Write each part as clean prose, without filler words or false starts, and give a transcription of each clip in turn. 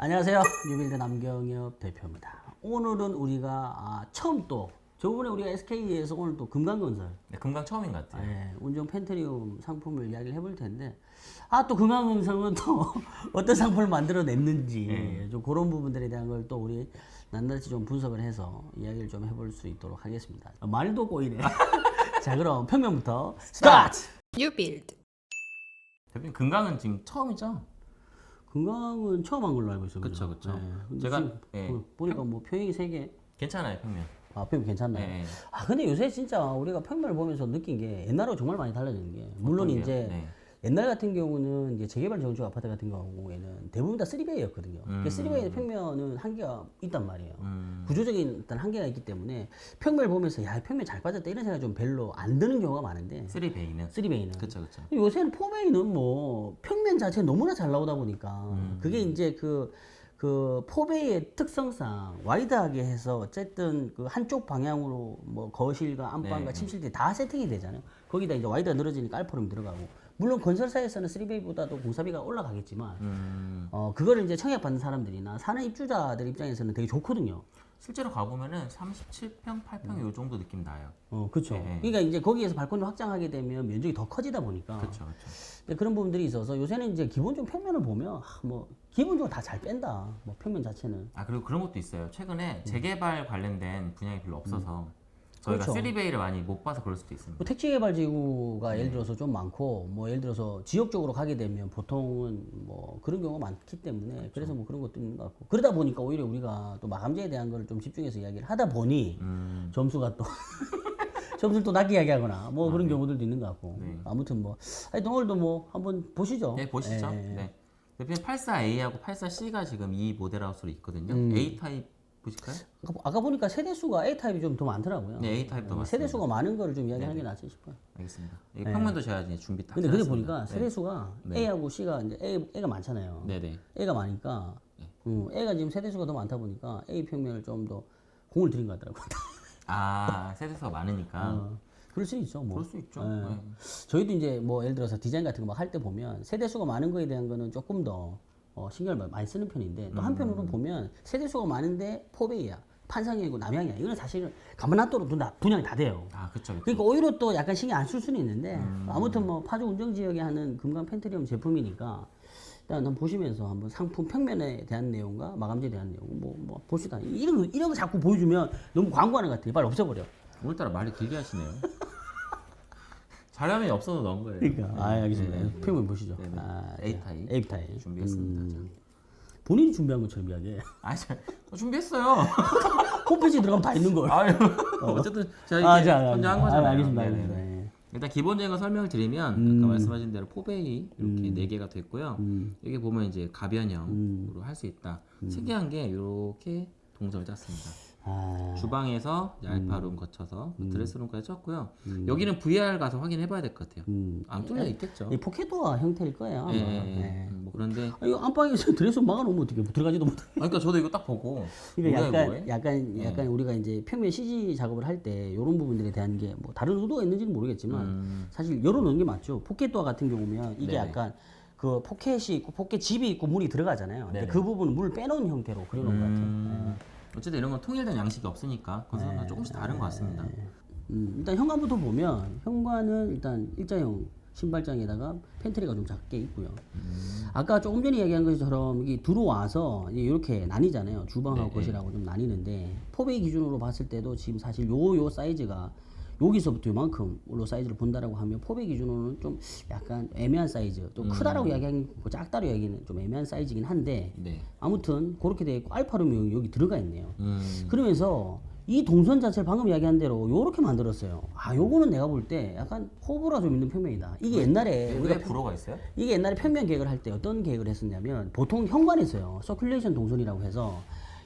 안녕하세요. 뉴빌드 남경엽 대표입니다. 오늘은 우리가 처음 또 저번에 우리가 SK에서 오늘 또 금강건설 네, 금강 처음인 것 같아요. 운정 펜트리움 상품을 이야기를 해볼 텐데 또 금강건설은 또 어떤 상품을 만들어냈는지 좀 그런 부분들에 대한 걸 또 우리 낱낱이 좀 분석을 해서 이야기를 좀 해볼 수 있도록 하겠습니다. 말도 꼬이네. 자, 그럼 평면부터 스타트! 뉴빌드. 대표님 금강은 지금 처음이죠? 금강은 처음 한 걸로 알고 있어요. 그쵸, 그쵸. 근데 제가, 지금 예. 보니까 뭐 평이 3개. 괜찮아요 평면. 평면 괜찮나요? 네. 근데 요새 진짜 우리가 평면을 보면서 느낀 게 옛날하고 정말 많이 달라지는 게 물론 어떤 이제 게요? 네. 옛날 같은 경우는 이제 재개발 전주 아파트 같은 경우에는 대부분 다 3베이였거든요. 3베이 평면은 한계가 있단 말이에요. 구조적인 어떤 한계가 있기 때문에 평면을 보면서 야, 평면 잘 빠졌다 이런 생각이 좀 별로 안 드는 경우가 많은데 3베이는. 3베이는 그쵸 그쵸. 요새는 4베이는 뭐 평면 자체가 너무나 잘 나오다 보니까 그게 이제 그 4베이의 특성상 와이드하게 해서 어쨌든 그 한쪽 방향으로 뭐 거실과 안방과 침실들이 다 세팅이 되잖아요. 거기다 이제 와이드가 늘어지니까 알포룸이 들어가고 물론 건설사에서는 3베이보다도 공사비가 올라가겠지만 그거를 이제 청약받는 사람들이나 사는 입주자들 입장에서는 되게 좋거든요. 실제로 가보면은 37평, 8평 요 정도 느낌 나요. 그렇죠. 네. 그러니까 이제 거기에서 발코니를 확장하게 되면 면적이 더 커지다 보니까 그쵸 그쵸. 근데 그런 부분들이 있어서 요새는 이제 기본적으로 평면을 보면 뭐 기본적으로 다 잘 뺀다. 뭐 평면 자체는. 그리고 그런 것도 있어요. 최근에 재개발 관련된 분양이 별로 없어서 저희가 그렇죠. 3베이를 많이 못 봐서 그럴 수도 있습니다. 뭐 택지개발지구가 예를 들어서 좀 많고 뭐 예를 들어서 지역적으로 가게 되면 보통은 뭐 그런 경우가 많기 때문에 그래서 뭐 그런 것도 있는 것 같고 그러다 보니까 오히려 우리가 또 마감재에 대한 걸 좀 집중해서 이야기를 하다 보니 점수가 또 점수를 또 낮게 이야기하거나 뭐 그런 경우들도 있는 것 같고 아무튼 뭐 하여튼 오늘도 뭐 한번 보시죠. 네 보시죠. 네. 대표님 84A하고 84C가 지금 이 모델하우스로 있거든요. A 타입 보실까요? 아까 보니까 세대수가 A타입이 좀 더 많더라고요. 네, A타입도 많습니다. 세대수가 많은 거를 좀 이야기하는 게 낫지 싶어요. 알겠습니다. 이 평면도 제가 이제 준비 다 근데 해놨습니다. 보니까 세대수가 A하고 C가 이제 A가 많잖아요. 네네. A가 많으니까 A가 지금 세대수가 더 많다 보니까 A 평면을 좀 더 공을 들인 것 같더라고요. 세대수가 많으니까 그럴 수 있죠. 뭐. 그럴 수 있죠. 예. 네. 저희도 이제 뭐 예를 들어서 디자인 같은 거 막 할 때 보면 세대수가 많은 거에 대한 거는 조금 더 신경을 많이 쓰는 편인데 또 한편으로 보면 세대수가 많은데 포베이야. 판상형이고 남향이야. 이거는 사실은 가만 놔둬도 분양이 다 돼요. 그쵸. 그러니까 오히려 또 약간 신경 안 쓸 수는 있는데 아무튼 뭐 파주 운정 지역에 하는 금강 펜트리움 제품이니까 일단 한번 보시면서 한번 상품 평면에 대한 내용과 마감재에 대한 내용 뭐 봅시다. 이런 거 자꾸 보여주면 너무 광고하는 것 같아요. 빨리 없애버려. 오늘따라 말을 길게 하시네요. 자료화면이 없어서 넣은 거예요. 그러니까 알겠습니다. 평면 보시죠. 네네. A타입. A타입 준비했습니다. 본인이 준비한 것처럼 이야기해. 저 준비했어요. 홈페이지 들어가면 다 있는 걸. 어쨌든 제가 이렇게 자, 선정한 거잖아요. 알겠습니다. 네네네. 알겠습니다. 일단 기본적인 거 설명을 드리면 아까 말씀하신 대로 포베이 이렇게 4개가 됐고요. 여기 보면 이제 가변형으로 할 수 있다. 특이한 게 이렇게 동선을 짰습니다. 주방에서 알파룸 거쳐서 드레스룸까지 쳤고요. 여기는 VR 가서 확인해 봐야 될 것 같아요. 안 뚫려 있겠죠. 이 포켓도어 형태일 거예요. 아마. 뭐 그런데 이거 안방에서 드레스 막아놓으면 어떻게 들어가지도 못해. 그러니까 저도 이거 딱 보고 그러니까 약간 우리가 이제 평면 CG 작업을 할 때 이런 부분들에 대한 게 뭐 다른 의도가 있는지는 모르겠지만 사실 열어놓는 게 맞죠. 포켓도어 같은 경우면 이게 약간 그 포켓이 있고 포켓 집이 있고 문이 들어가잖아요. 근데 그 부분은 문을 빼놓은 형태로 그려놓은 것 같아요. 어쨌든 이런 건 통일된 양식이 없으니까 건설사가 조금씩 다른 것 같습니다. 일단 현관부터 보면 현관은 일단 일자형 신발장에다가 팬트리가 좀 작게 있고요. 아까 조금 전에 이야기한 것처럼 이게 들어와서 이렇게 나뉘잖아요. 주방하고 거실하고 좀 나뉘는데 포베이 기준으로 봤을 때도 지금 사실 요 사이즈가 여기서부터 요만큼으로 사이즈를 본다라고 하면 포베이 기준으로는 좀 약간 애매한 사이즈, 좀 크다라고 이야기하긴 작다라고 이야기는 좀 애매한 사이즈긴 한데 아무튼 그렇게 돼 있고 알파룸이 여기 들어가 있네요. 그러면서 이 동선 자체를 방금 이야기한 대로 요렇게 만들었어요. 요거는 내가 볼 때 약간 호불호가 좀 있는 평면이다. 이게 옛날에 왜 불호가 있어요? 이게 옛날에 평면 계획을 할 때 어떤 계획을 했었냐면 보통 현관에서요. 서큘레이션 동선이라고 해서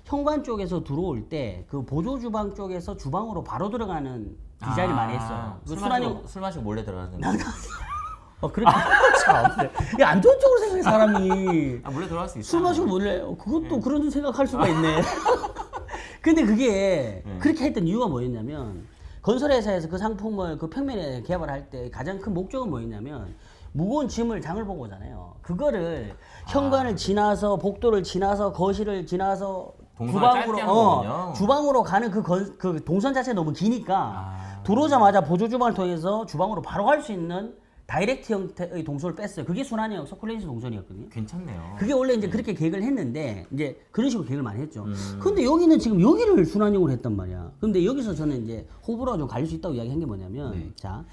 현관 쪽에서 들어올 때 그 보조 주방 쪽에서 주방으로 바로 들어가는 디자인을 많이 했어요. 술 마시고 몰래 들어가는 거. 그렇게 참. 이게 안 좋은 쪽으로 생각해 사람이. 몰래 들어갈 수 있어. 술 마시고 몰래 그것도 그런 생각할 수가 있네. 근데 그게 그렇게 했던 이유가 뭐였냐면 건설회사에서 그 상품을 그 평면에 개발할 때 가장 큰 목적은 뭐였냐면 무거운 짐을 장을 보고 오잖아요. 그거를 현관을 지나서 복도를 지나서 거실을 지나서 동선을 짧게 하는 거군요. 주방으로 가는 그 동선 자체가 너무 기니까 들어오자마자 보조 주방을 통해서 주방으로 바로 갈 수 있는 다이렉트 형태의 동선을 뺐어요. 그게 순환형 서큘레이션 동선이었거든요. 괜찮네요. 그게 원래 이제 그렇게 계획을 했는데 이제 그런 식으로 계획을 많이 했죠. 근데 여기는 지금 여기를 순환형으로 했단 말이야. 근데 여기서 저는 이제 호불호가 좀 갈릴 수 있다고 이야기한 게 뭐냐면 네. 자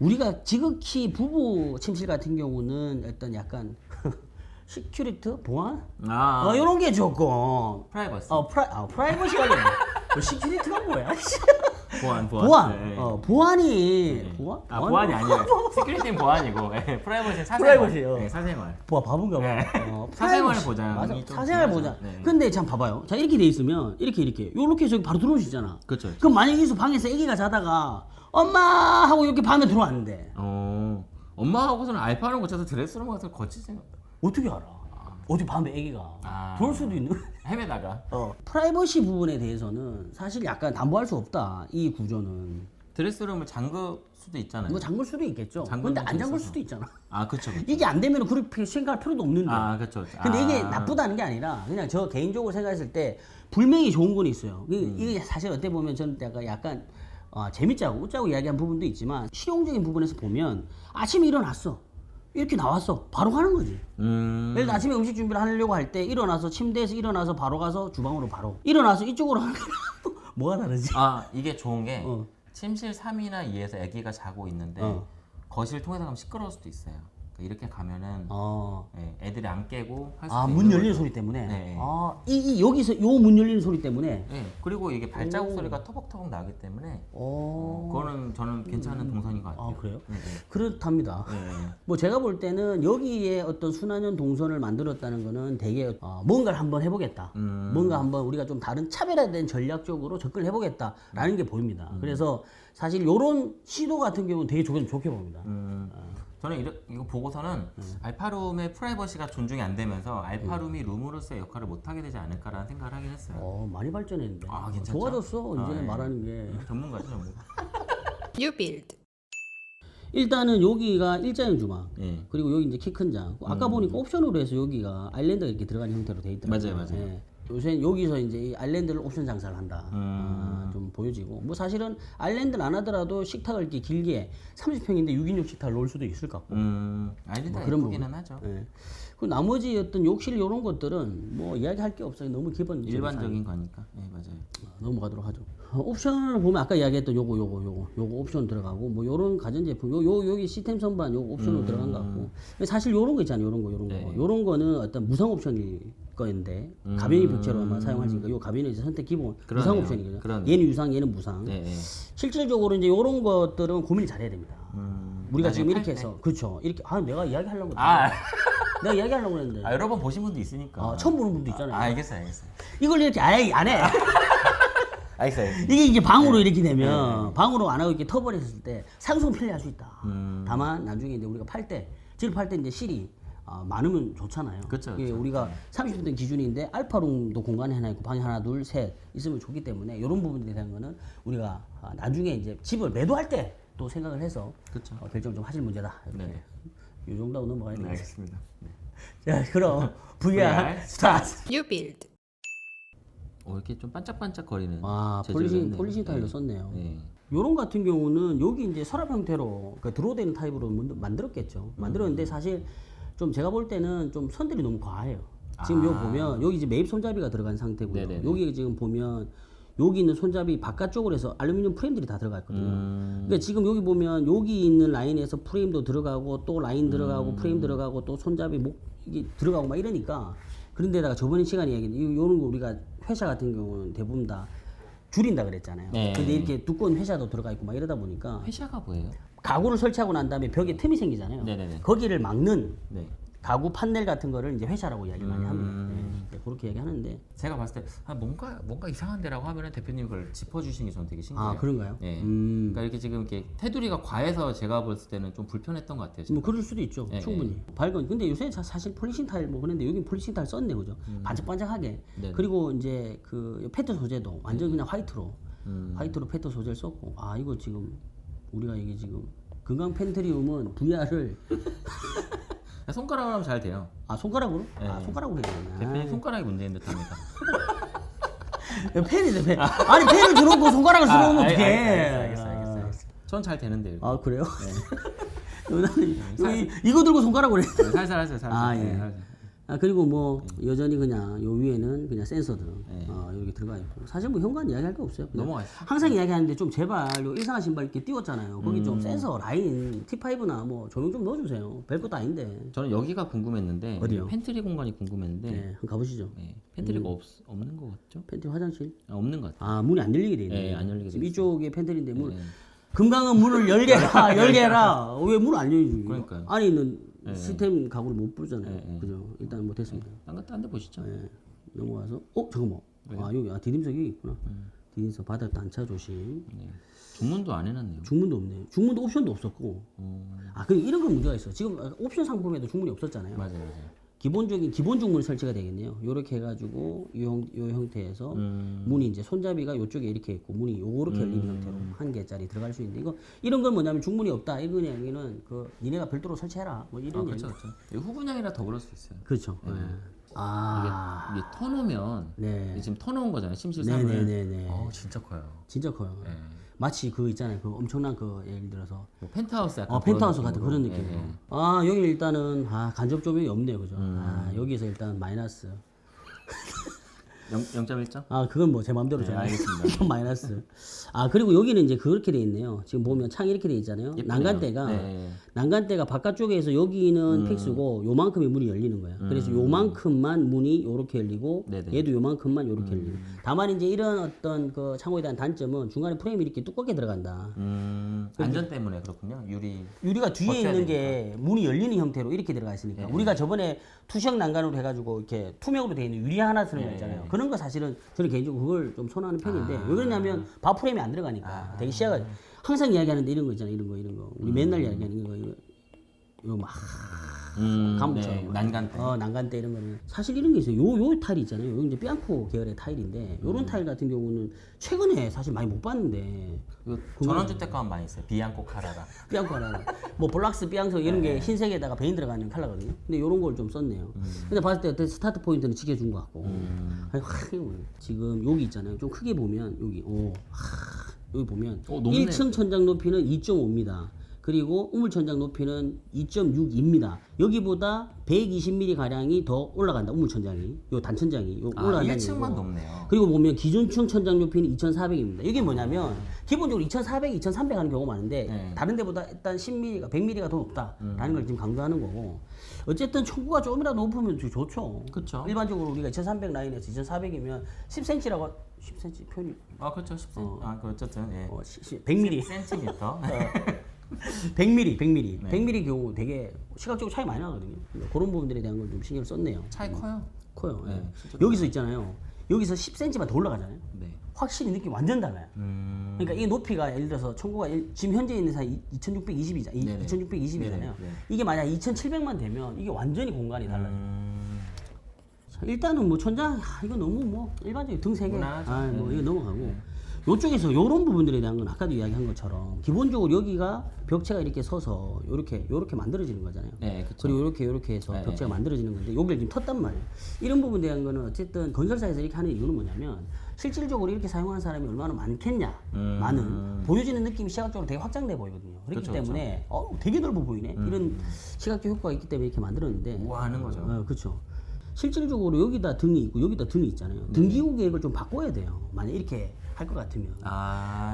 우리가 지극히 부부 침실 같은 경우는 어떤 약간 시큐리티 보안 이런 게 좋고 프라이버시. 프라이버시가 시큐리티가 뭐야? 보안. 보안. 네. 보안이 보안? 보안이 아니에요. 시큐리티는 보안이고 프라이버시는 사생활. 프라이버시요. 네, 사생활. 바본가 봐. 사생활 프라이버시. 보장이 맞아. 좀 사생활 중요하죠. 보장. 네. 근데 참 봐봐요. 자 이렇게 돼 있으면 이렇게 저기 바로 들어올 수 있잖아. 그렇죠. 그럼 만약에 여기서 방에서 아기가 자다가 엄마 하고 이렇게 밤에 들어왔는데 엄마하고서는 알파를 고쳐서 드레스룸 가서 거치지. 어떻게 알아? 어디 밤에 아기가 들어올 수도 있는. 헤매다가. 프라이버시 부분에 대해서는 사실 약간 담보할 수 없다. 이 구조는. 드레스룸을 잠글 수도 있잖아요. 뭐 잠글 수도 있겠죠. 잠그는 근데 안 게 잠글 있어서. 수도 있잖아. 그렇죠. 이게 안 되면 그렇게 생각할 필요도 없는데. 그렇죠. 근데 이게 나쁘다는 게 아니라 그냥 저 개인적으로 생각했을 때 분명히 좋은 건 있어요. 이게 사실 어떻게 보면 저는 약간 재밌자고 웃자고 이야기한 부분도 있지만 실용적인 부분에서 보면 아침에 일어났어. 이렇게 나왔어. 바로 가는 거지. 예를 들어 아침에 음식 준비를 하려고 할 때 일어나서 침대에서 일어나서 바로 가서 주방으로 바로 일어나서 이쪽으로 하는 거랑 뭐가 다르지? 이게 좋은 게 어. 침실 3이나 2에서 아기가 자고 있는데 거실 통해서 가면 시끄러울 수도 있어요. 그러니까 이렇게 가면은 애들이 안 깨고 할 수도 문 있는 열리는 거죠. 소리 때문에. 네. 여기서 요 문 열리는 소리 때문에. 네. 그리고 이게 발자국 소리가 터벅터벅 나기 때문에 그거는 저는 괜찮은 동선인 것 같아요. 그래요? 네. 그렇답니다. 네. 뭐 제가 볼 때는 여기에 어떤 순환형 동선을 만들었다는 거는 되게 뭔가를 한번 해보겠다. 뭔가 한번 우리가 좀 다른 차별화된 전략적으로 접근을 해보겠다라는 게 보입니다. 그래서 사실 이런 시도 같은 경우는 되게 좋게 봅니다. 저는 이거 보고서는 알파룸의 프라이버시가 존중이 안 되면서 알파룸이 룸으로서의 역할을 못 하게 되지 않을까라는 생각을 하긴 했어요. 많이 발전했는데. 괜찮죠? 좋아졌어. 이제 네. 말하는 게. 전문가죠, 전문가. You build. 일단은 여기가 일자형 주방. 예. 그리고 여기 이제 키 큰 장. 아까 보니까 옵션으로 해서 여기가 아일랜드가 이렇게 들어간 형태로 돼 있더라고요. 맞아요. 예. 요새 여기서 이제 이 아일랜드를 옵션 장사를 한다. 좀 보여지고. 뭐 사실은 아일랜드를 안 하더라도 식탁을 이렇게 길게 30평인데 6인용 식탁을 놓을 수도 있을 것 같고. 아이랜드가 그런 예쁘기는 하죠. 예. 그 나머지 어떤 욕실 이런 것들은 뭐 이야기할 게 없어요. 너무 기본 일반적인 거니까. 네, 맞아요. 넘어가도록 하죠. 옵션을 보면 아까 이야기했던 요거 옵션 들어가고 뭐 요런 가전제품 여기 시스템 선반 요거 옵션으로 들어간 것 같고 사실 요런 거 있잖아요. 요런 거는 어떤 무상 옵션일 거인데 가변이 벽체로만 사용할 수 있으니까 요 가변이 이제 선택 기본 그러네요. 무상 옵션이거든요. 그러네요. 얘는 유상 얘는 무상. 네, 네. 실질적으로 이제 요런 것들은 고민을 잘해야 됩니다. 우리가 지금 이렇게 팔 때? 해서 그렇죠. 이렇게 내가 이야기하려고 아, 내가 이야기하려고 했는데 여러 번 보신 분도 있으니까. 처음 보는 분도 있잖아요. 알겠어요. 이걸 이렇게 아예 안 해. 알겠어요. 이게 이제 방으로 이렇게 되면 방으로 안 하고 이렇게 터버렸을 때 상승 편리할 수 있다. 다만 나중에 이제 우리가 집을 팔 때 이제 실이 많으면 좋잖아요. 그쵸, 이게 그쵸. 우리가 30평대 기준인데 알파룸도 공간이 하나 있고 방이 하나 둘 셋 있으면 좋기 때문에 이런 부분에 대한 거는 우리가 나중에 이제 집을 매도할 때 또 생각을 해서 그쵸. 결정 좀 하실 문제다. 이렇게 네네. 이 정도 하고 넘어가야 네, 되겠습니다. 알겠습니다. 네. 자 그럼 VR 스타트. You build. 이렇게 좀 반짝반짝거리는. 폴리싱 타일로 네. 썼네요. 네. 요런 같은 경우는 여기 이제 서랍 형태로 드로우되는 타입으로 만들었겠죠. 만들었는데 사실 좀 제가 볼 때는 좀 선들이 너무 과해요. 지금 여기 보면 여기 이제 매입 손잡이가 들어간 상태고요. 네네네. 여기 지금 보면 여기 있는 손잡이 바깥쪽으로 해서 알루미늄 프레임들이 다 들어가 있거든요. 그러니까 지금 여기 보면 여기 있는 라인에서 프레임도 들어가고 또 라인 들어가고 프레임 들어가고 또 손잡이 이게 들어가고 막 이러니까 그런데다가 저번에 시간에 얘기했는데 요런 거 우리가 회사 같은 경우는 대부분 다 줄인다 그랬잖아요. 네. 근데 이렇게 두꺼운 회사도 들어가 있고 막 이러다 보니까 회샤가 뭐예요? 가구를 설치하고 난 다음에 벽에 틈이 생기잖아요. 네네네. 거기를 막는 네. 가구 판넬 같은 거를 이제 회사라고 이야기 많이 합니다. 네, 그렇게 얘기하는데 제가 봤을 때 뭔가 이상한데라고 하면은 대표님 그걸 짚어주시는 게 저는 되게 신기해요. 그런가요? 네. 그러니까 이렇게 지금 이렇게 테두리가 과해서 제가 봤을 때는 좀 불편했던 것 같아요. 뭐 그럴 수도 있죠. 네, 충분히. 밝은. 근데 요새 사실 폴리싱 타일 뭐 그런데 여기 폴리싱 타일 썼네, 그죠? 반짝반짝하게. 네네. 그리고 이제 그 페트 소재도 완전 그냥 화이트로 페트 소재를 썼고 이거 지금 우리가 이게 지금 건강 펜트리움은 VR을 손가락으로 하면 잘 돼요. 손가락으로? 네. 손가락으로 해야 되나? 대표님 손가락이 문제인 듯합니다. 펜이네 펜. 아니 펜을 들어오고 손가락을 들어오면 어떡해? 알겠어. 전 잘 되는데요. 아 그래요? 나는 이거 들고 손가락으로 해. 살살. 예. 네, 살살. 그리고 뭐 여전히 그냥 요 위에는 그냥 센서들 네. 여기 들어가 있고 사실 뭐 현관 이야기할 거 없어요. 그냥 넘어가시죠. 항상 이야기하는데 좀 제발 요 일상화 신발 이렇게 띄웠잖아요. 거기 좀 센서 라인 T5나 뭐 조명 좀 넣어주세요. 별것도 아닌데. 저는 여기가 궁금했는데 어디요? 팬트리 공간이 궁금했는데 네, 한번 가보시죠. 네, 팬트리가 없는 것 같죠? 팬트리 화장실. 없는 것 같아요. 문이 안 열리게 돼 있네. 네, 안 열리게 돼 지금 이쪽에 팬트리인데 문. 네. 금강은 문을 열게라. 왜 문을 안 열지? 그러니까요. 안에 있는 시스템 가구를 못 부르잖아요. 네. 그죠? 일단 못했습니다. 딴 데 보시죠. 네. 넘어가서 잠깐만. 여기 디딤석이 여기 있구나. 디딤석 바닥 단차 조심. 네. 중문도 안 해놨네요. 중문도 없네. 중문도 옵션도 없었고. 그리고 이런 건 문제가 있어. 지금 옵션 상품에도 중문이 없었잖아요. 맞아요. 기본 중문 설치가 되겠네요. 요렇게 해가지고 요 형태에서 문이 이제 손잡이가 요쪽에 이렇게 있고 문이 요렇게 열리는 형태로 한 개짜리 들어갈 수 있는데 이런 건 뭐냐면 중문이 없다. 이건 얘기는 니네가 별도로 설치해라. 뭐 이런 그렇죠. 이거 후분양이라 더 그럴 수 있어요. 그렇죠. 네. 이게 터놓으면 네. 지금 터놓은 거잖아요. 심실삼을. 네네네네. 진짜 커요. 진짜 커요. 네. 마치 그 있잖아요. 그 엄청난 예를 들어서 뭐 펜트하우스 약간 펜트하우스 그런 같은 그런 느낌으로. 느낌이에요. 네. 여기 일단은 간접 조명이 없네요. 그죠? 여기서 일단 마이너스. 0.1점? 그건 뭐 제 마음대로 네, 정해요. 알겠습니다. 이건 마이너스. 그리고 여기는 이제 그렇게 돼 있네요. 지금 보면 창이 이렇게 돼 있잖아요. 예쁘네요. 난간대가 네. 난간대가 바깥쪽에서 여기는 픽스고 요만큼의 문이 열리는 거예요. 그래서 요만큼만 문이 요렇게 열리고 네네. 얘도 요만큼만 요렇게 열리고. 다만 이제 이런 어떤 그 창호에 대한 단점은 중간에 프레임이 이렇게 두껍게 들어간다. 안전 때문에 그렇군요. 유리가 뒤에 버텨야 있는 게 문이 열리는 형태로 이렇게 들어가 있으니까 우리가 저번에 투시형 난간으로 해가지고 이렇게 투명으로 되어 있는 유리 하나 들어가 있잖아요. 그런 거 사실은 저는 개인적으로 그걸 좀 선호하는 편인데 왜 그러냐면 바프레임이 안 들어가니까 되게 시야가 항상 이야기하는데 이런 거 있잖아요. 이런 거 우리 맨날 이야기하는 거 이거 막 가무처럼 네, 난간대. 난간대 이런 거는 사실 이런 게 있어요. 요 타일이 있잖아요. 요 이제 비앙코 계열의 타일인데 요런 타일 같은 경우는 최근에 사실 많이 못 봤는데 이거 전원주택 가면 많이 있어요. 비앙코 카라라. 비앙코 하나 뭐 볼락스 비앙코 이런 게 흰색에다가 베인 들어가는 컬러거든요. 근데 요런 걸 좀 썼네요. 근데 봤을 때 어떤 스타트 포인트는 지켜준 것 같고 아니, 지금 여기 있잖아요. 좀 크게 보면 여기 여기 보면 높네. 1층 천장 높이는 2.5입니다. 그리고 우물 천장 높이는 2.6입니다. 여기보다 120mm 가량이 더 올라간다. 우물 천장이 요 단천장이 올라간다는 1층만 거고. 높네요. 그리고 보면 기준층 천장 높이는 2,400입니다. 이게 뭐냐면 기본적으로 2,400, 2,300 하는 경우가 많은데 다른 데보다 일단 10mm가 100mm가 더 높다라는 걸 지금 강조하는 거고. 어쨌든 청구가 조금이라도 높으면 좋죠. 그쵸. 일반적으로 우리가 2,300 라인에서 2,400이면 10cm라고 10cm 표현이 그렇죠. 10cm. 어쨌든 예. 100mm. 센티미터. 100mm. 100mm 경우 되게 시각적으로 차이 많이 나거든요. 그런 부분들에 대한 걸 좀 신경을 썼네요. 차이 커요. 커요. 네, 예. 진짜 여기서 있잖아요. 여기서 10cm만 더 올라가잖아요. 네. 확실히 느낌이 완전 달라요. 그러니까 이 높이가 예를 들어서 청구가 지금 현재 있는 사이 2,620이잖아요. 네네. 2,620이잖아요. 네네. 이게 만약 2,700만 되면 이게 완전히 공간이 달라요. 자, 일단은 뭐 천장 이거 너무 뭐 일반적인 등 3개 무난하죠. 뭐 이거 넘어가고 요쪽에서 요런 부분들에 대한 건 아까도 이야기한 것처럼 기본적으로 여기가 벽체가 이렇게 서서 요렇게 만들어지는 거잖아요. 네, 그쵸. 그리고 요렇게 해서 네, 벽체가 네. 만들어지는 건데 여기를 지금 텄단 말이에요. 이런 부분에 대한 거는 어쨌든 건설사에서 이렇게 하는 이유는 뭐냐면 실질적으로 이렇게 사용하는 사람이 얼마나 많겠냐 많은 보여지는 느낌이 시각적으로 되게 확장돼 보이거든요. 그렇기 그쵸, 때문에 되게 넓어 보이네 이런 시각적 효과가 있기 때문에 이렇게 만들었는데 우아하는 거죠. 그렇죠. 실질적으로 여기다 등이 있고 여기다 등이 있잖아요. 등기구 계획을 좀 바꿔야 돼요. 만약 이렇게 할 것 같으면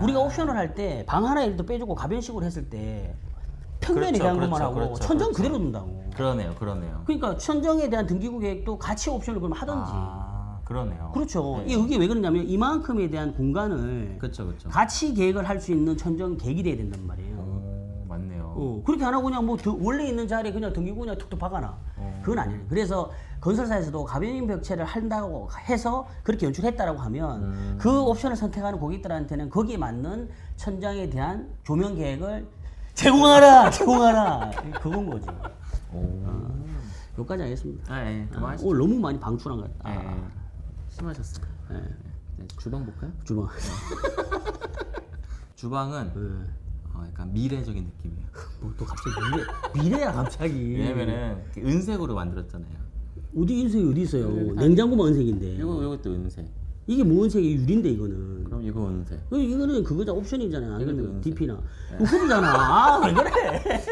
우리가 옵션을 할 때 방 하나 예를 들어 빼주고 가변식으로 했을 때 평면에 그렇죠, 대한 그렇죠, 것만 하고 그렇죠, 천정 그렇죠. 그대로 둔다고. 그러네요. 그러니까 천정에 대한 등기구 계획도 같이 옵션을 그럼 하든지. 그러네요. 그렇죠. 네. 이게 왜 그러냐면 이만큼에 대한 공간을 그렇죠. 같이 계획을 할 수 있는 천정 계획이 돼야 된단 말이에요. 맞네요. 그렇게 안 하고 그냥 뭐 원래 있는 자리에 그냥 등기구 그냥 툭툭 박아놔. 그건 아니에요. 그래서 건설사에서도 가변인 벽체를 한다고 해서 그렇게 연출했다라고 하면 그 옵션을 선택하는 고객들한테는 거기에 맞는 천장에 대한 조명 계획을 제공하라. 그건 거지. 여기까지 하겠습니다. 예. 그만하시죠. 오늘 너무 많이 방출한 것 같다. 예. 심하셨어요. 네, 주방 볼까요? 주방. 주방은 약간 미래적인 느낌이에요. 뭐 또 갑자기 미래야 갑자기. 왜냐면은 은색으로 만들었잖아요. 어디 인색이 어디 있어요? 냉장고만 은색인데. 이것도 은색. 이게 뭐 은색이 유리인데 이거는. 그럼 이거 은색. 이거는 그거자 옵션이잖아요. 이것도 아니면 은색. DP나. 이거 후드잖아. 아, 왜 그래?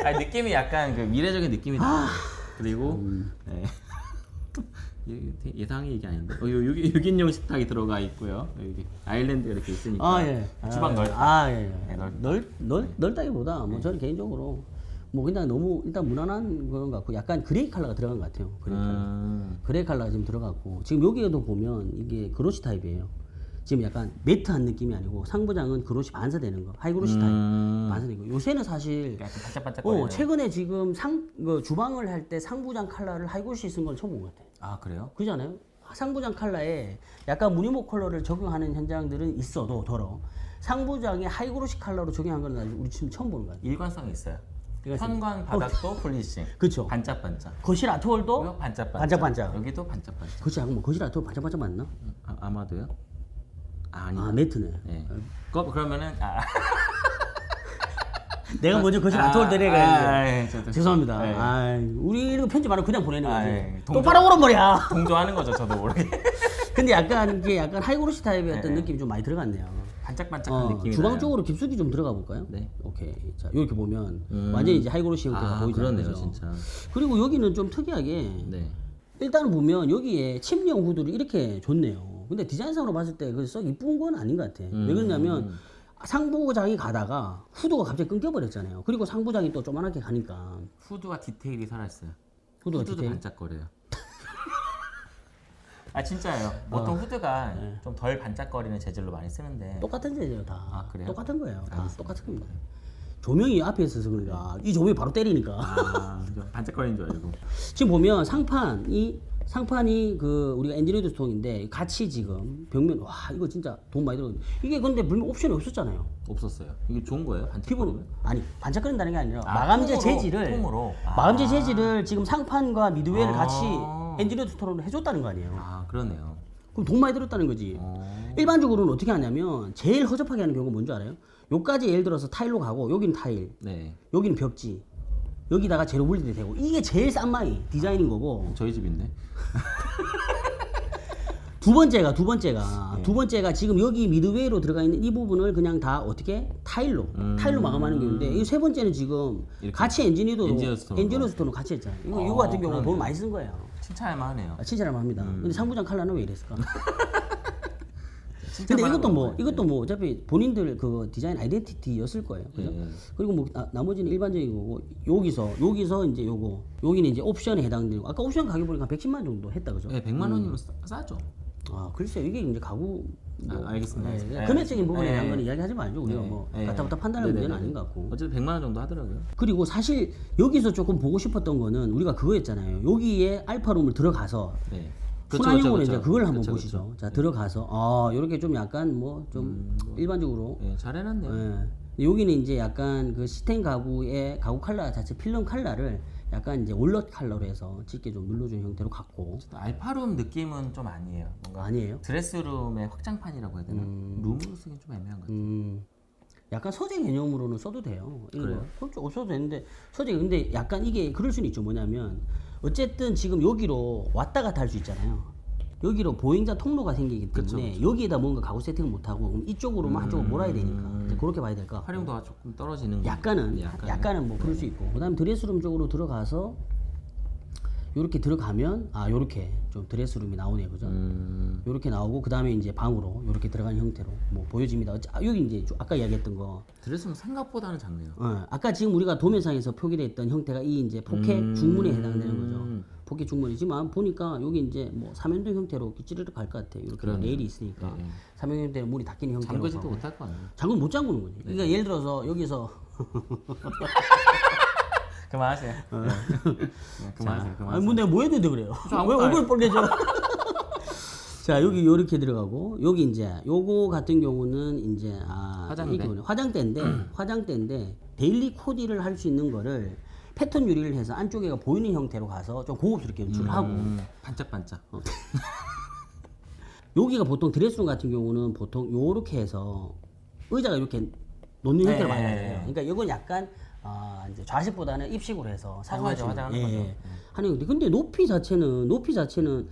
아니 느낌이 약간 그 미래적인 느낌이 나. 그리고 네. 예상이 이게 아닌데. 여기 6인용 식탁이 들어가 있고요. 여기 아일랜드가 이렇게 있으니까. 아 예. 주방 넓다. 아 예. 네, 넓다기보다 뭐 저는 개인적으로 뭐 그냥 너무 일단 무난한 그런 것 같고 약간 그레이 컬러가 들어간 것 같아요. 그레이 컬러. 그레이 컬러가 지금 들어갔고 지금 여기에도 보면 이게 그로시 타입이에요. 지금 약간 매트한 느낌이 아니고 상부장은 그로시 반사되는 거, 하이그로시 타입 반사되는 거. 요새는 사실 약간 반짝반짝거리는. 최근에 지금 주방을 할 때 상부장 컬러를 하이그로시 쓴 건 처음 본 것 같아요. 아 그래요? 그잖아요. 상부장 컬러에 약간 무늬목 컬러를 적용하는 현장들은 있어도 더러 상부장에 하이그로시 컬러로 적용한 건 우리 지금 처음 보는 거 같아요. 일관성이 있어요. 일관성이 현관 바닥도 폴리싱. 그쵸. 반짝반짝. 거실 아트월도 이거 반짝반짝. 반짝반짝. 여기도 반짝반짝. 거실 뭐 거실 아트월 반짝반짝 맞나? 아마도요? 아니다. 아 매트네. 네. 그러면은 내가 먼저 거실 아트월 데려가야 돼. 저도. 죄송합니다. 네. 아, 우리 이거 편집 안 하고 그냥 보내는 거지. 네. 똑바로 오란 말이야. 동조하는 거죠, 저도 모르게. 근데 약간 이게 약간 하이그로시 타입의 어떤 느낌이 좀 많이 들어갔네요. 반짝반짝한 느낌이 주방 나요. 쪽으로 깊숙이 좀 들어가 볼까요? 네. 오케이. 자, 이렇게 보면 완전히 이제 하이그로시 형태가 보이잖아요. 그러네요, 그죠? 진짜. 그리고 여기는 좀 특이하게 네. 일단은 보면 여기에 침령 후드를 이렇게 줬네요. 근데 디자인상으로 봤을 때 그 썩 이쁜 건 아닌 것 같아. 왜 그러냐면 상부장이 가다가 후드가 갑자기 끊겨버렸잖아요. 그리고 상부장이 또 조만하게 가니까 후드가 디테일이 살아있어요. 후드가 후드도 디테일? 반짝거려요. 진짜예요. 보통 후드가 좀 덜 반짝거리는 재질로 많이 쓰는데 똑같은 재질이에요 다. 아, 그래요? 똑같은 거예요. 다 똑같은 겁니다. 조명이 앞에 있어서 그런가. 이 조명이 바로 때리니까. 좀 반짝거리는 줄 알고. 지금 보면 상판이 그 우리가 엔지니어드 스톡인데 같이 지금 벽면 와 이거 진짜 돈 많이 들었는데 이게 근데 분명 옵션이 없었잖아요. 없었어요. 이게 좋은 거예요? 기본 반짝거리면? 아니 반짝거린다는 게 아니라 마감재 통으로, 재질을 통으로. 마감재 재질을 지금 상판과 미드웨어를 아. 같이 엔지니어드 스토어로 해줬다는 거 아니에요. 그러네요. 그럼 돈 많이 들었다는 거지. 일반적으로는 어떻게 하냐면 제일 허접하게 하는 경우가 뭔지 알아요? 요까지 예를 들어서 타일로 가고 여기는 타일, 네. 여기는 벽지, 여기다가 재료 물들이 되고 이게 제일 싼 마이 디자인인 거고 저희 집인데. 두 번째가 지금 여기 미드웨이로 들어가 있는 이 부분을 그냥 다 어떻게 타일로 마감하는 경우인데 이 세 번째는 지금 이렇게 같이 엔지니어 엔지니어 스토어로 같이 했잖아요. 이거 같은 경우는 그러네요. 돈 많이 쓴 거예요. 칭찬할만 하네요. 칭찬을 합니다. 근데 상부장 컬러는 왜 이랬을까? 근데 칭찬만 이것도 뭐 어차피 본인들 그 디자인 아이덴티티였을 거예요. 그죠? 네. 그리고 뭐 나머지는 일반적인 거고 여기서 이제 여기는 이제 옵션에 해당되는 거. 아까 옵션 가격 보니까 110만 원 정도 했다 그죠? 네, 100만 원이면 싸죠. 글쎄요. 이게 이제 가구 알겠습니다. 네, 금액적인 부분에 대한 네. 거는 이야기하지 말죠. 우리가 네. 뭐 네. 가타부타 판단하는 네네네. 문제는 아닌 것 같고. 어쨌든 100만 원 정도 하더라고요. 그리고 사실 여기서 조금 보고 싶었던 거는 우리가 그거였잖아요. 여기에 알파룸을 들어가서 네. 순환용으로 이제 그걸 한번 그렇죠, 보시죠. 그렇죠. 자 들어가서 이렇게 좀 약간 뭐 좀 일반적으로 네, 잘 해놨네요. 예. 여기는 이제 약간 그 시스템 가구의 가구 컬러 자체 필름 컬러를 약간 이제 올넛 컬러로 해서 짙게 좀 눌러주는 형태로 갔고. 알파룸 느낌은 좀 아니에요. 뭔가 아니에요? 드레스룸의 확장판이라고 해야 되나? 룸으로 쓰긴 좀 애매한 것 같아요. 약간 서재 개념으로는 써도 돼요. 그래요? 그렇죠. 없어도 되는데 서재 근데 약간 이게 그럴 수는 있죠. 뭐냐면 어쨌든 지금 여기로 왔다 갔다 할 수 있잖아요. 여기로 보행자 통로가 생기기 때문에 그쵸. 여기에다 뭔가 가구 세팅을 못 하고 그럼 이쪽으로만 한쪽으로 몰아야 되니까 이제 그렇게 봐야 될 것 같고. 활용도가 조금 떨어지는 거. 약간은 뭐 그럴 수 있고 그다음 드레스룸 쪽으로 들어가서 요렇게 들어가면 요렇게 좀 드레스룸이 나오네요, 그죠? 요렇게 나오고 그다음에 이제 방으로 요렇게 들어가는 형태로 뭐 보여집니다. 여기 이제 아까 이야기했던 거. 드레스룸 생각보다는 작네요. 아까 지금 우리가 도면상에서 표기됐던 형태가 이 이제 포켓 중문에 해당되는 거죠. 포켓 중문이지만 보니까 여기 이제 뭐 삼연동 형태로 이렇게 찌르륵 갈 것 같아요. 이렇게 그러네요. 레일이 있으니까 네. 삼연동 형태로 문이 닫히는 형태로. 잠그지도 못할 거 아니에요. 잠그면 못 잠그는 거지. 그러니까 예를 들어서 여기서 그만하세요. 그만하세요. 아니 뭐 내가 뭐 했는데 그래요? 왜 아무것도 얼굴 빨개져? 자 여기 요렇게 들어가고 여기 이제 요거 같은 경우는 이제 화장대. 이거는 화장대인데 데일리 코디를 할 수 있는 거를 패턴 유리를 해서 안쪽에가 보이는 형태로 가서 좀 고급스럽게 연출을 하고 반짝반짝. 여기가 보통 드레스룸 같은 경우는 보통 요렇게 해서 의자가 이렇게 놓는 형태로 네. 많이 하잖아요. 그러니까 이건 약간 이제 좌식보다는 입식으로 해서 사용하시는 화장하는 거죠. 하는 건데 근데 높이 자체는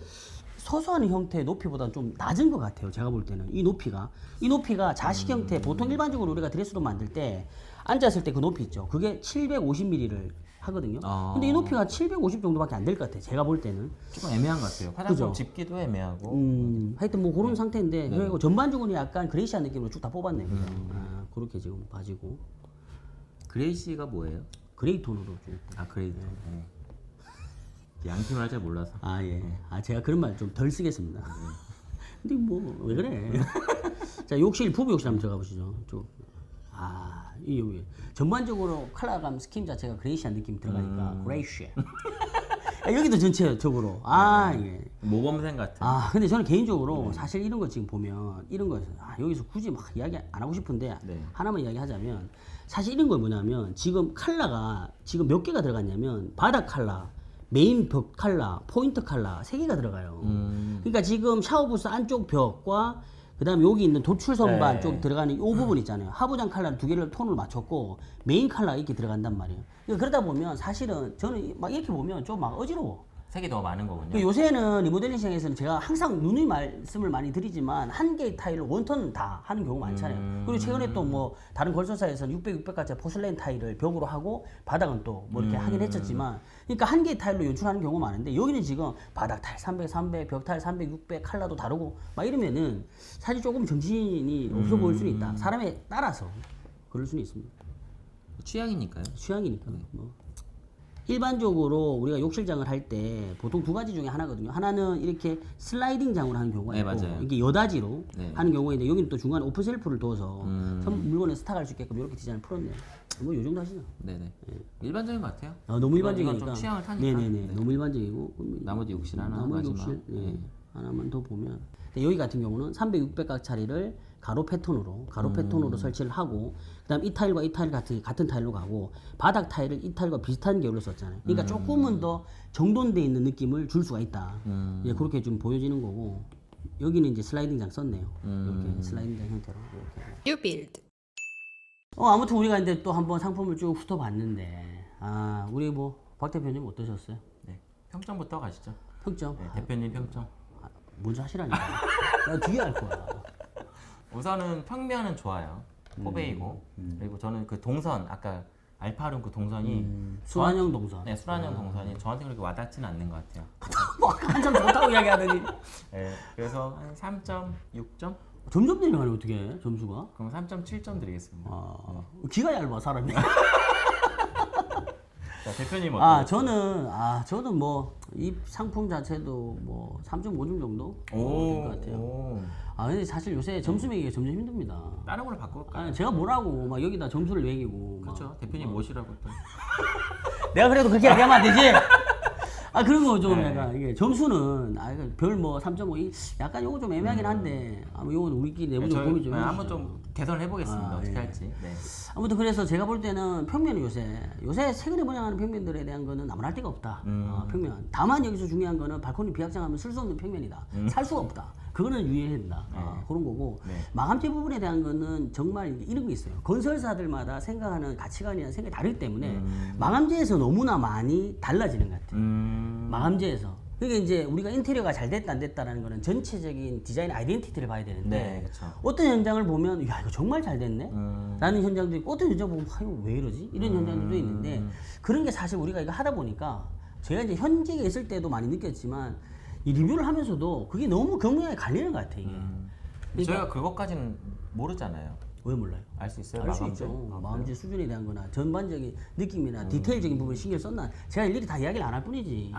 서서 하는 형태의 높이보다는 좀 낮은 것 같아요. 제가 볼 때는 이 높이가 좌식 형태 보통 일반적으로 우리가 드레스룸 만들 때 앉았을 때 그 높이 있죠. 그게 750mm를 하거든요. 근데 이 높이가 750 정도밖에 안 될 것 같아요. 제가 볼 때는. 조금 애매한 것 같아요. 화장품 집기도 애매하고. 하여튼 뭐 그런 상태인데 그리고 전반적으로 약간 그레이시한 느낌으로 쭉 다 뽑았네요. 그렇게 지금 봐지고 그레이시가 뭐예요? 그레이 톤으로 좀. 그레이 톤. 양팀을 할 줄 몰라서. 예. 제가 그런 말 좀 덜 쓰겠습니다. 근데 뭐 왜 그래? 자, 욕실 부부 욕실 한번 들어가 보시죠. 이 여기 전반적으로 컬러감 스킨 자체가 그레이시한 느낌이 들어가니까 그레이시. 여기도 전체적으로 이게 모범생 같은. 근데 저는 개인적으로 사실 이런 거 지금 보면 이런 거 여기서 굳이 막 이야기 안 하고 싶은데 네. 하나만 이야기하자면 사실 이런 거 뭐냐면 지금 컬러가 지금 몇 개가 들어갔냐면 바닥 컬러, 메인 벽 컬러, 포인트 컬러 3개가 들어가요. 그러니까 지금 샤워부스 안쪽 벽과 그다음에 여기 있는 도출 선반 네. 쪽 들어가는 이 부분 있잖아요. 하부장 컬러 2개를 톤을 맞췄고 메인 컬러가 이렇게 들어간단 말이에요. 그러다 보면 사실은 저는 막 이렇게 보면 좀 막 어지러워. 색이 더 많은 거군요. 그 요새는 리모델링 시장에서는 제가 항상 누누이 말씀을 많이 드리지만 한 개의 타일로 원톤 다 하는 경우가 많잖아요. 그리고 최근에 또 뭐 다른 걸소사에서는 600, 600가짜 포슬레인 타일을 벽으로 하고 바닥은 또 뭐 이렇게 하긴 했었지만 그러니까 한 개의 타일로 연출하는 경우가 많은데 여기는 지금 바닥 타일 300, 300, 벽 타일 300, 600 컬러도 다르고 막 이러면은 사실 조금 정신이 없어 보일 수는 있다. 사람에 따라서 그럴 수는 있습니다. 취향이니까요. 취향이니까 뭐. 일반적으로 우리가 욕실장을 할 때 보통 2가지 중에 하나거든요. 하나는 이렇게 슬라이딩 장으로 하는 경우가 네, 있고 맞아요. 이게 여다지로 네. 하는 경우가 있는데 여기는 또 중간에 오픈 셀프를 둬서 물건에 스탁할 수 있게끔 이렇게 디자인을 풀었네요. 뭐 요 정도 하시죠. 네네. 일반적인 것 같아요. 너무 이건 일반적이니까. 좀 취향을 타니까. 네네네. 네. 너무 일반적이고. 나머지 욕실 하나 나머지 마지막. 욕실 하나만 더 보면. 근데 여기 같은 경우는 300, 600각짜리를 가로 패턴으로 설치를 하고 그다음 이 타일과 이 타일 같은 타일로 가고 바닥 타일을 이 타일과 비슷한 계열로 썼잖아요. 그러니까 조금은 더 정돈돼 있는 느낌을 줄 수가 있다. 그렇게 좀 보여지는 거고 여기는 이제 슬라이딩장 썼네요. 이렇게 슬라이딩장 형태로 이렇게. New build. 아무튼 우리가 이제 또 한번 상품을 쭉 훑어봤는데 우리 뭐 박 대표님 어떠셨어요? 네. 평점부터 가시죠. 평점? 네, 대표님 평점. 먼저 하시라니까. 나 뒤에 할 거야. 우선은 평면은 좋아요. 포베이고 그리고 저는 그 동선 아까 알파룸 그 동선이 순환형 동선. 네, 순환형 동선이 저한테 그렇게 와닿지는 않는 것 같아요. 뭐 아까 한참 좋다고 이야기하더니 네, 그래서 한 3.6점? 점점 내려가네 어떻게 점수가? 그럼 3.7점 드리겠습니다. 기가 얇아 사람이. 자, 대표님 어떠세요? 저는 뭐 이 상품 자체도 뭐 3.5점 정도 될 것 같아요. 근데 사실 요새 점수 매기가 점점 힘듭니다. 다른 걸로 바꿀까요? 제가 뭐라고 막 여기다 점수를 매기고 막. 그렇죠. 대표님 모시라고 또. 내가 그래도 그렇게 얘기하면 안 되지. 그런 거 좀 네. 약간 이게 점수는 별 뭐 3.5 약간 요거 좀 애매하긴 한데 요건 우리끼리 내부적으로 고민 좀 한번 해보시죠. 좀 개선을 해보겠습니다. 어떻게 예. 할지. 네. 아무튼 그래서 제가 볼 때는 평면은 요새 최근에 번영하는 평면들에 대한 거는 아무나 할 데가 없다. 평면. 다만 여기서 중요한 거는 발코니 비확장하면 쓸 수 없는 평면이다. 살 수가 없다. 그거는 유의해야 된다. 그런 거고 네. 마감재 부분에 대한 거는 정말 이런 게 있어요. 건설사들마다 생각하는 가치관이나 생각이 다르기 때문에 마감재에서 너무나 많이 달라지는 것 같아요. 마감재에서. 그러니까 이제 우리가 인테리어가 잘 됐다 안 됐다라는 거는 전체적인 디자인 아이덴티티를 봐야 되는데 네, 그쵸. 어떤 현장을 보면 야 이거 정말 잘 됐네 라는 현장도 있고 어떤 현장 보면 이거 왜 이러지 이런 현장들도 있는데 그런 게 사실 우리가 이거 하다 보니까 제가 이제 현직에 있을 때도 많이 느꼈지만 이 리뷰를 하면서도 그게 너무 경향이 갈리는 것 같아 이게. 그러니까 저희가 그것까지는 모르잖아요. 왜 몰라요? 알 수 있어요? 알 수 마감재? 있죠. 마감재 수준에 대한 거나 전반적인 느낌이나 디테일적인 부분에 신경 썼나 제가 일일이 다 이야기를 안 할 뿐이지.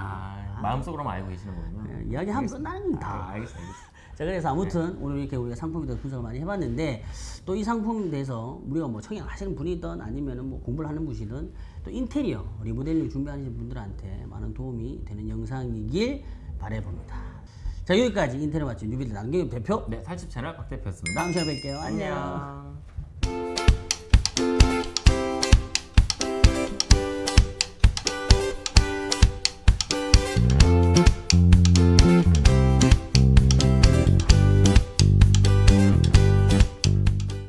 마음속으로만 알고 계시는 거군요. 이야기하면 끝나는 다. 알겠어요. 자 그래서 아무튼 오늘 이렇게 우리가 상품에 대해서 분석을 많이 해봤는데 또 이 상품에 대해서 우리가 뭐 청약 하시는 분이든 아니면은 뭐 공부를 하는 분이든 또 인테리어 리모델링 준비하시는 분들한테 많은 도움이 되는 영상이길 바라봅니다. 자 여기까지 인테리어 맛집 뉴빌드 남경엽 대표. 네, 살집 채널 박 대표였습니다. 다음 시간에 뵐게요. 안녕. 안녕.